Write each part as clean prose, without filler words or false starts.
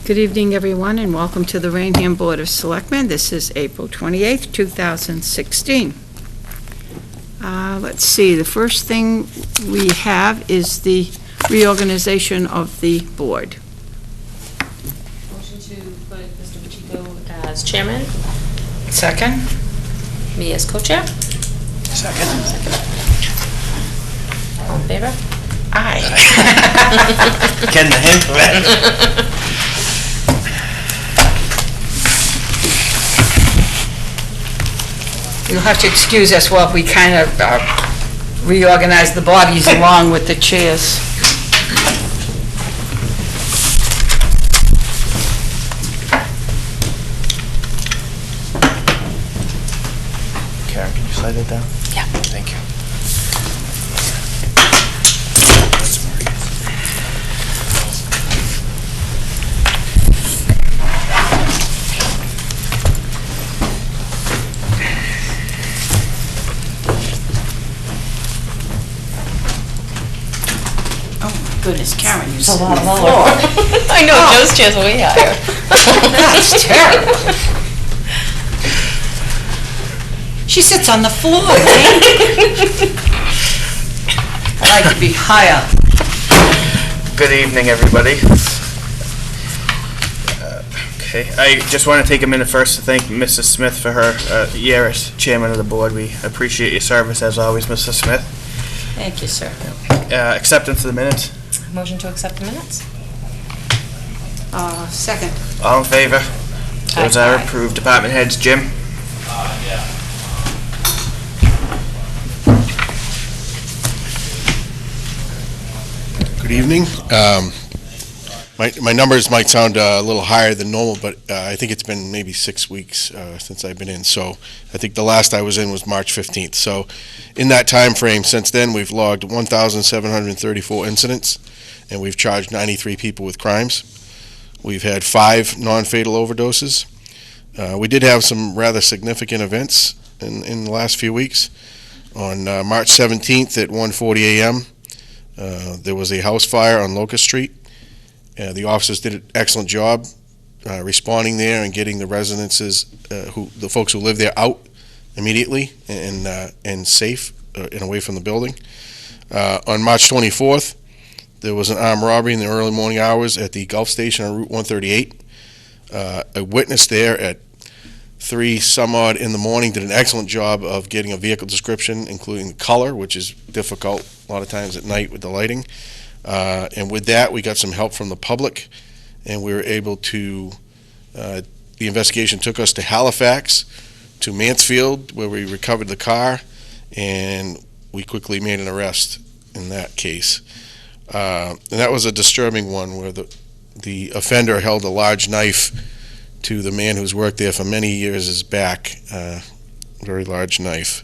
Good evening, everyone, and welcome to the Raynham Board of Selectmen. This is April 28th, 2016. Let's see, the first thing we have is the reorganization of the board. Motion to put Mr. Pacheco as chairman, Second? me as co-chair. Second. All in favor? Aye. Getting the hint of it. You'll have to excuse us while we kind of reorganize the bodies along with the chairs. Karen, can you slide that down? Yeah. Thank you. Goodness, Karen, you're A sitting lot on the lower. floor. I know, Joe's chair's way higher. That's terrible. She sits on the floor, Jane. I like to be higher. Good evening, everybody. Okay, I just want to take a minute first to thank Mrs. Smith for her year as chairman of the board. We appreciate your service as always, Mrs. Smith. Thank you, sir. Acceptance of the minutes. Motion to accept the minutes? Second. All in favor? Those Aye. are approved. Department heads, Jim? Good evening. My numbers might sound a little higher than normal, but I think it's been maybe 6 weeks since I've been in. So I think the last I was in was March 15th. So in that time frame, since then, we've logged 1,734 incidents, and we've charged 93 people with crimes. We've had 5 non-fatal overdoses. We did have some rather significant events in the last few weeks. On March 17th at 1:40 a.m., there was a house fire on Locust Street. The officers did an excellent job responding there and getting the residences, the folks who live there, out immediately and safe and away from the building. On March 24th, there was an armed robbery in the early morning hours at the Gulf Station on Route 138. A witness there at 3 some odd in the morning did an excellent job of getting a vehicle description, including the color, which is difficult a lot of times at night with the lighting. And with that, we got some help from the public, and we were able to, the investigation took us to Halifax, to Mansfield, where we recovered the car, and we quickly made an arrest in that case. And that was a disturbing one, where the offender held a large knife to the man who's worked there for many years' back, very large knife.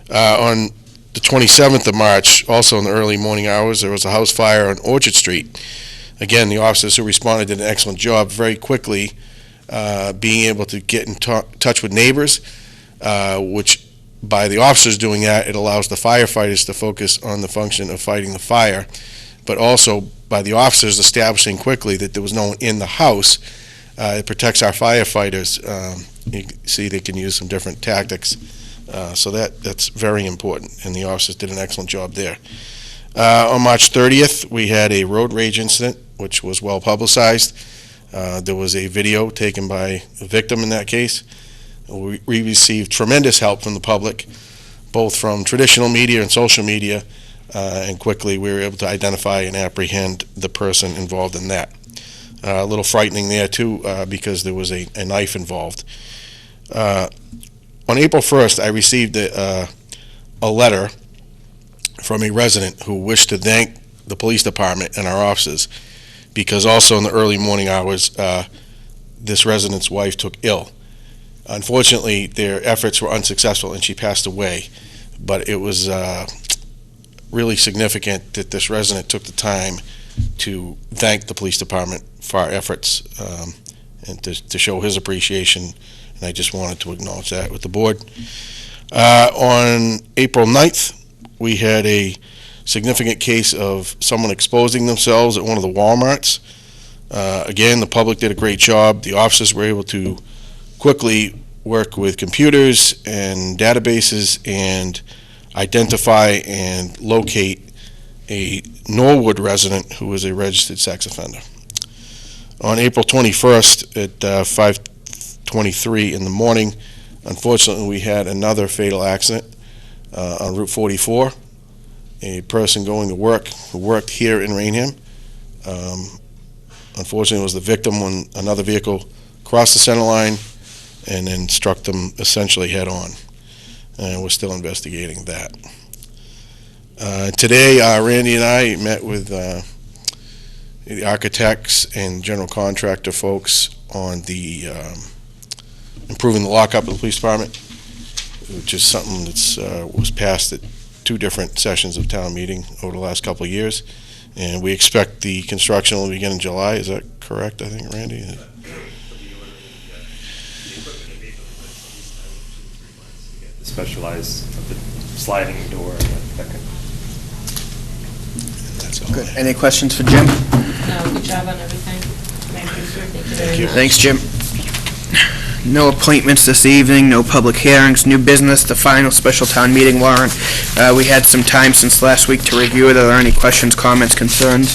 On the 27th of March, also in the early morning hours, there was a house fire on Orchard Street. Again, the officers who responded did an excellent job very quickly being able to get in touch with neighbors, which by the officers doing that, it allows the firefighters to focus on the function of fighting the fire, but also by the officers establishing quickly that there was no one in the house, it protects our firefighters. You can see they can use some different tactics. So that's very important, and the officers did an excellent job there. On March 30th, we had a road rage incident, which was well publicized. There was a video taken by a victim in that case. We received tremendous help from the public, both from traditional media and social media, and quickly we were able to identify and apprehend the person involved in that. A little frightening there, too, because there was a knife involved. On April 1st, I received a letter from a resident who wished to thank the police department and our officers because also in the early morning hours, this resident's wife took ill. Unfortunately, their efforts were unsuccessful and she passed away, but it was really significant that this resident took the time to thank the police department for our efforts and to show his appreciation. And I just wanted to acknowledge that with the board. On April 9th, we had a significant case of someone exposing themselves at one of the Walmarts. Again, the public did a great job. The officers were able to quickly work with computers and databases and identify and locate a Norwood resident who was a registered sex offender. On April 21st at 5:23 in the morning, unfortunately, we had another fatal accident on Route 44. A person going to work who worked here in Raynham. Unfortunately, was the victim when another vehicle crossed the center line and then struck them essentially head-on. And we're still investigating that. Today, Randy and I met with the architects and general contractor folks on the improving the lockup of the police department, which is something that's was passed at 2 different sessions of town meeting over the last couple of years. And we expect the construction will begin in July. Is that correct, I think, Randy? Specialized the sliding door and that kind of. That's all. Good. Any questions for Jim? No, good job on everything. Thank you, sir. Thank you very much. Thanks, Jim. No appointments this evening, no public hearings, new business, the final special town meeting warrant. We had some time since last week to review it. Are there any questions, comments, concerns?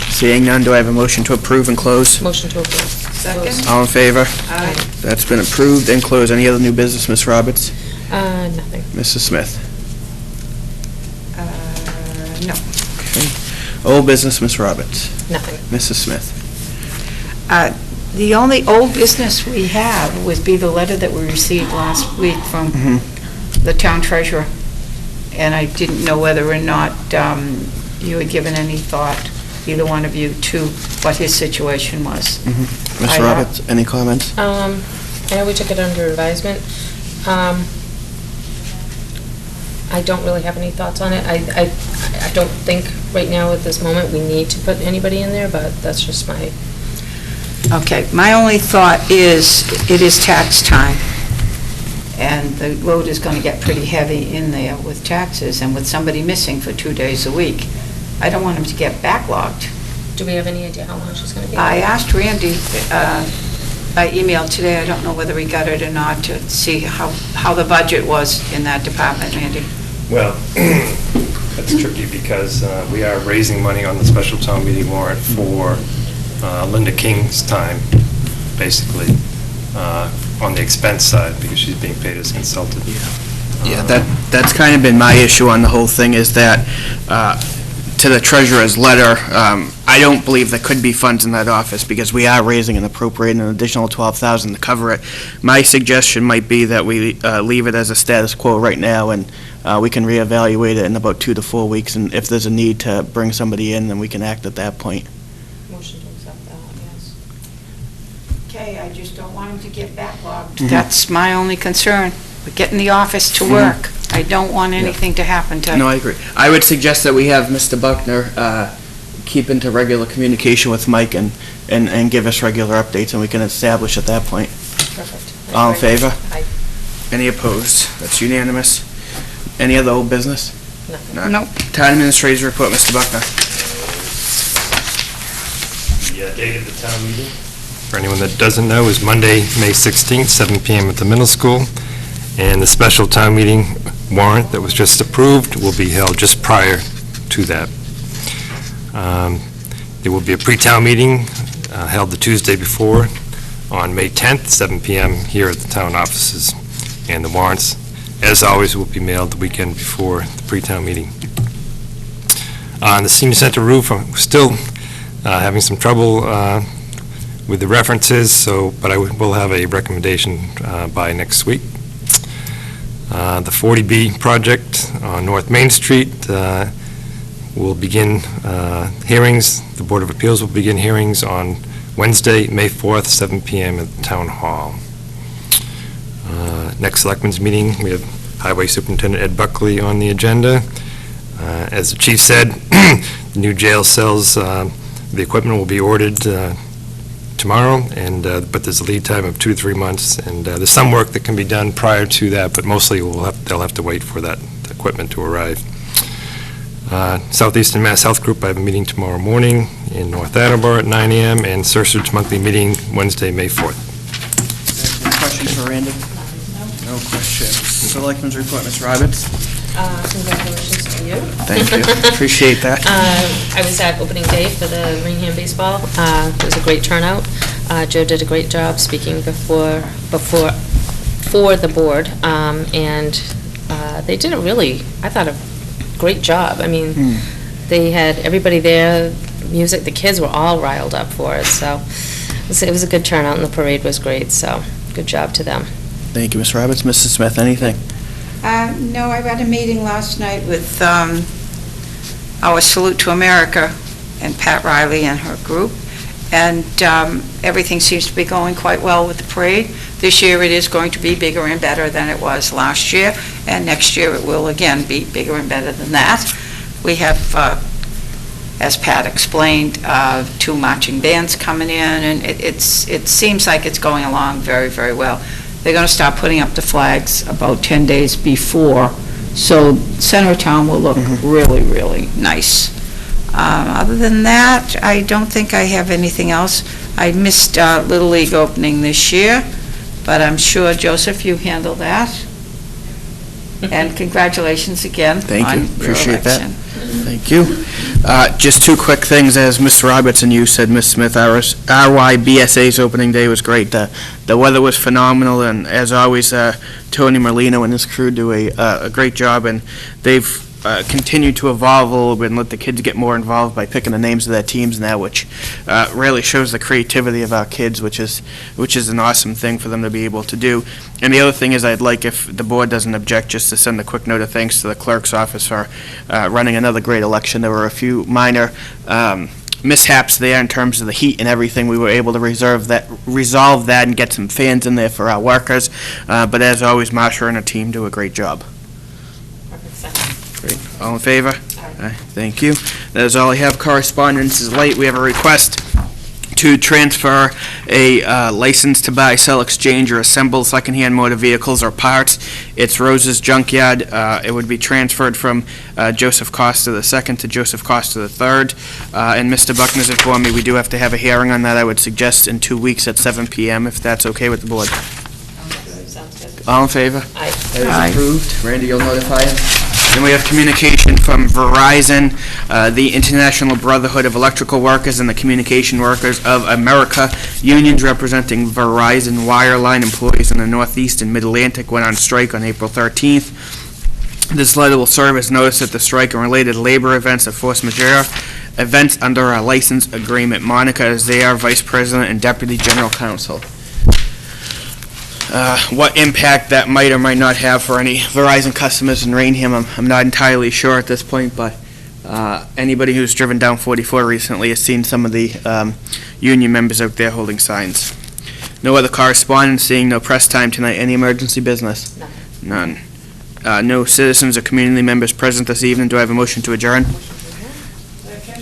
Seeing none, do I have a motion to approve and close? Motion to approve. Second. All in favor? Aye. That's been approved and closed. Any other new business, Ms. Roberts? Nothing. Mrs. Smith? No. Old business, Ms. Roberts? Nothing. Mrs. Smith? The only old business we have would be the letter that we received last week from the town treasurer. And I didn't know whether or not you had given any thought, either one of you, to what his situation was. Ms. Roberts, any comments? I know we took it under advisement. I don't really have any thoughts on it. I don't think right now at this moment we need to put anybody in there, but that's just my... Okay, my only thought is, it is tax time, and the load is going to get pretty heavy in there with taxes, and with somebody missing for 2 days a week. I don't want him to get backlogged. Do we have any idea how long she's going to be? I asked Randy by email today, I don't know whether he got it or not, to see how the budget was in that department, Randy. Well, that's tricky because we are raising money on the special town meeting warrant for Linda King's time, basically, on the expense side, because she's being paid as a consultant. Yeah, that's kind of been my issue on the whole thing, is that to the treasurer's letter, I don't believe there could be funds in that office because we are raising and appropriating an additional $12,000 to cover it. My suggestion might be that we leave it as a status quo right now, and we can reevaluate it in about 2 to 4 weeks, and if there's a need to bring somebody in, then we can act at that point. Motion to accept that, yes. Okay, I just don't want him to get backlogged. That's my only concern. We're getting the office to work. I don't want anything to happen to... No, I agree. I would suggest that we have Mr. Buckner keep into regular communication with Mike and give us regular updates, and we can establish at that point. Perfect. All in favor? Aye. Any opposed? That's unanimous. Any other old business? Nothing. None. Nope. Town Administrator's report, Mr. Buckner. The date of the town meeting, for anyone that doesn't know, is Monday, May 16th, 7 p.m. at the middle school. And the special town meeting warrant that was just approved will be held just prior to that. There will be a pre-town meeting held the Tuesday before on May 10th, 7 p.m. here at the town offices. And the warrants, as always, will be mailed the weekend before the pre-town meeting. On the senior center roof, I'm still having some trouble with the references, but I will have a recommendation by next week. The 40B project on North Main Street will begin hearings. The Board of Appeals will begin hearings on Wednesday, May 4th, 7 p.m. at the Town Hall. Next Selectmen's meeting, we have Highway Superintendent Ed Buckley on the agenda. As the chief said, the new jail cells, the equipment will be ordered tomorrow, but there's a lead time of 2 to 3 months, and there's some work that can be done prior to that, but mostly they'll have to wait for that equipment to arrive. Southeastern Mass Health Group, I have a meeting tomorrow morning in North Attleboro at 9 a.m., and Sursage monthly meeting Wednesday, May 4th. Any questions for Randy? No questions. Selectmen's report, Ms. Roberts. Congratulations to you. Thank you. Appreciate that. I was at opening day for the Raynham baseball. It was a great turnout. Joe did a great job speaking for the board, and they did I thought, a great job. I mean, they had everybody there, music, the kids were all riled up for it, so it was a good turnout, and the parade was great, so good job to them. Thank you, Ms. Roberts. Mrs. Smith, anything? No, I had a meeting last night with our Salute to America and Pat Riley and her group, and everything seems to be going quite well with the parade. This year it is going to be bigger and better than it was last year, and next year it will again be bigger and better than that. We have, as Pat explained, 2 marching bands coming in, and it seems like it's going along very, very well. They're going to start putting up the flags about 10 days before, so center of town will look really, really nice. Other than that, I don't think I have anything else. I missed Little League opening this year, but I'm sure, Joseph, you handle that. And congratulations again Thank you. on your Appreciate that. election. Thank you. Just 2 quick things, as Ms. Roberts and you said, Ms. Smith, RYBSA's opening day was great. The weather was phenomenal, and as always, Tony Merlino and his crew do a great job, and they've continued to evolve a little bit and let the kids get more involved by picking the names of their teams now, which really shows the creativity of our kids, which is an awesome thing for them to be able to do. And the other thing is, I'd like, if the board doesn't object, just to send a quick note of thanks to the clerk's office for running another great election. There were a few minor mishaps there in terms of the heat and everything. We were able to resolve that and get some fans in there for our workers. But as always, Marsha and her team do a great job. Great. All in favor? Aye. Thank you. That is all I have. Correspondence is late. We have a request to transfer a license to buy, sell, exchange, or assemble secondhand motor vehicles or parts. It's Rose's Junkyard. It would be transferred from Joseph Costa II to Joseph Costa III. And Mr. Buckner's informed me we do have to have a hearing on that. I would suggest in 2 weeks at 7 p.m. if that's okay with the board. Sounds good. All in favor? Aye. That Aye. is approved. Randy, you'll notify him. Then we have communication from Verizon, the International Brotherhood of Electrical Workers and the Communication Workers of America. Unions representing Verizon wireline employees in the Northeast and Mid-Atlantic went on strike on April 13th. This letter will serve as notice that the strike and related labor events of force majeure, events under our license agreement. Monica is there, Vice President and Deputy General Counsel. What impact that might or might not have for any Verizon customers in Raynham, I'm not entirely sure at this point, but anybody who's driven down 44 recently has seen some of the union members out there holding signs. No other correspondence, seeing no press time tonight. Any emergency business? None. No citizens or community members present this evening. Do I have a motion to adjourn?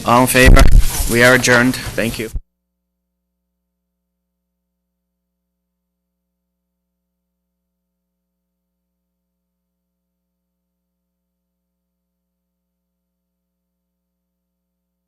All in favor? We are adjourned. Thank you.